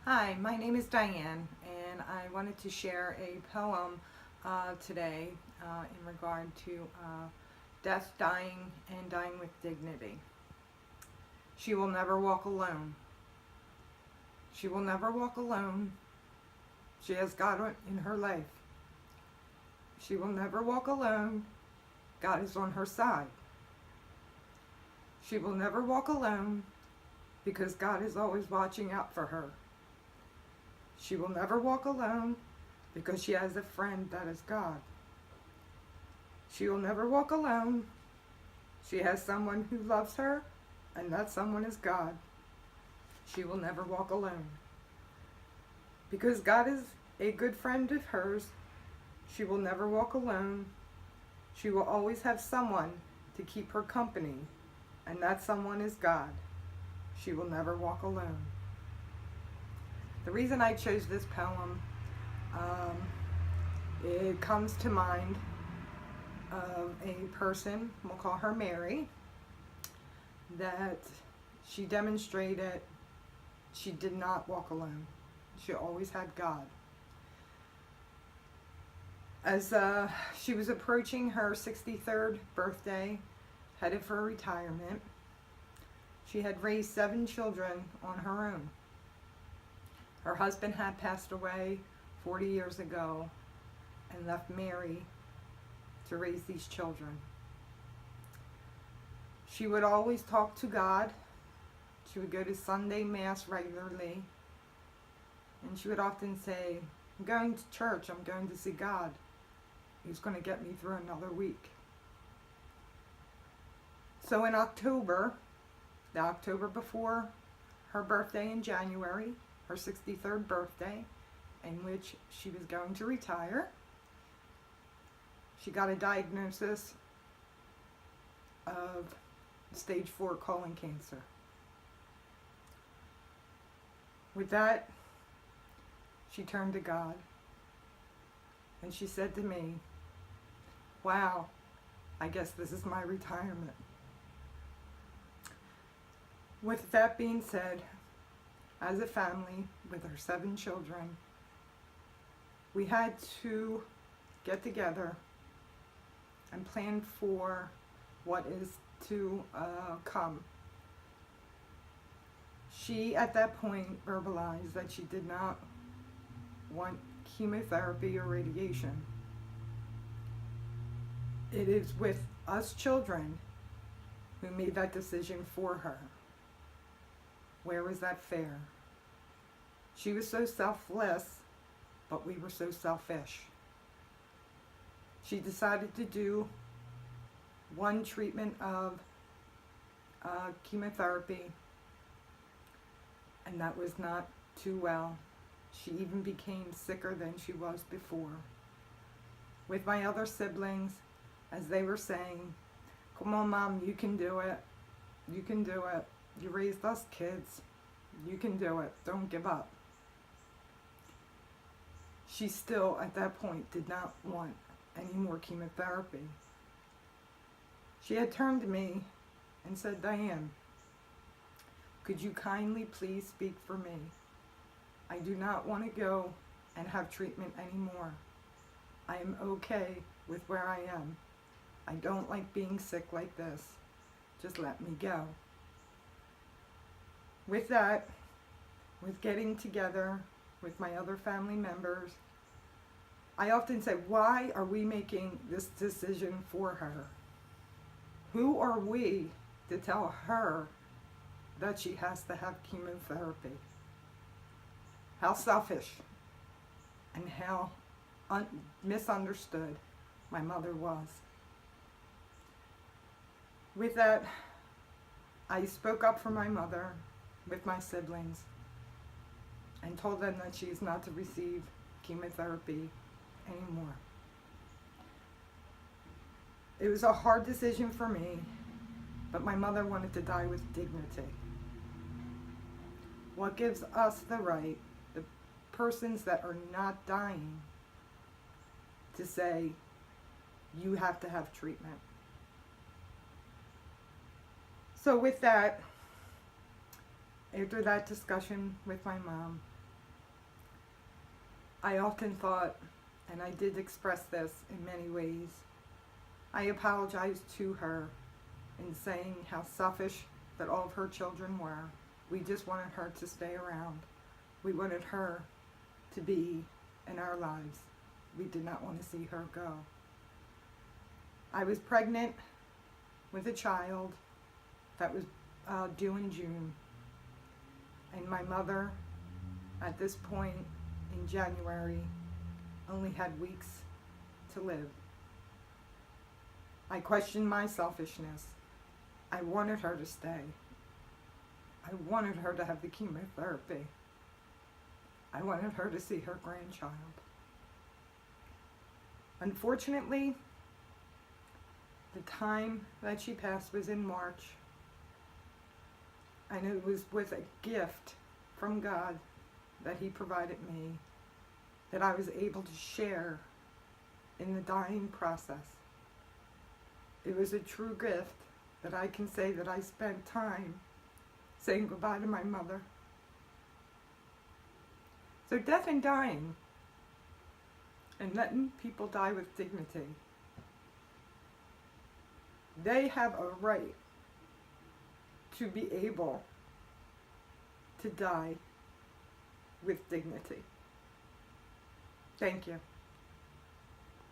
Hi, my name is Diane, and I wanted to share a poem today in regard to death, dying, and dying with dignity. She will never walk alone. She will never walk alone. She has God in her life. She will never walk alone. God is on her side. She will never walk alone because God is always watching out for her. She will never walk alone because she has a friend that is God. She will never walk alone. She has someone who loves her, and that someone is God. She will never walk alone. Because God is a good friend of hers, she will never walk alone. She will always have someone to keep her company, and that someone is God. She will never walk alone. The reason I chose this poem, it comes to mind of a person, we'll call her Mary, that she demonstrated she did not walk alone. She always had God. As she was approaching her 63rd birthday, headed for retirement, she had raised 7 children on her own. Her husband had passed away 40 years ago and left Mary to raise these children. She would always talk to God. She would go to Sunday Mass regularly. And she would often say, I'm going to church, I'm going to see God. He's going to get me through another week. So in October, the October before her birthday in January, her 63rd birthday, in which she was going to retire, she got a diagnosis of stage 4 colon cancer. With that, she turned to God and she said to me, wow, I guess this is my retirement. With that being said, as a family with our 7 children, we had to get together and plan for what is to come. She, at that point, verbalized that she did not want chemotherapy or radiation. It is with us children who made that decision for her. Where was that fair? She was so selfless, but we were so selfish. She decided to do one treatment of chemotherapy, and that was not too well. She even became sicker than she was before. With my other siblings, as they were saying, come on, Mom, you can do it. You can do it. You raised us kids. You can do it. Don't give up. She still, at that point, did not want any more chemotherapy. She had turned to me and said, Diane, could you kindly please speak for me? I do not want to go and have treatment anymore. I am okay with where I am. I don't like being sick like this. Just let me go. With that, with getting together with my other family members, I often say, why are we making this decision for her? Who are we to tell her that she has to have chemotherapy? How selfish and how misunderstood my mother was. With that, I spoke up for my mother with my siblings and told them that she is not to receive chemotherapy anymore. It was a hard decision for me, but my mother wanted to die with dignity. What gives us the right, the persons that are not dying, to say, you have to have treatment? So with that, after that discussion with my mom, I often thought, and I did express this in many ways, I apologized to her in saying how selfish that all of her children were. We just wanted her to stay around. We wanted her to be in our lives. We did not want to see her go. I was pregnant with a child that was due in June. And my mother, at this point in January, only had weeks to live. I questioned my selfishness. I wanted her to stay. I wanted her to have the chemotherapy. I wanted her to see her grandchild. Unfortunately, the time that she passed was in March, and it was with a gift from God that He provided me that I was able to share in the dying process. It was a true gift that I can say that I spent time saying goodbye to my mother. So death and dying, and letting people die with dignity, they have a right to be able to die with dignity. Thank you.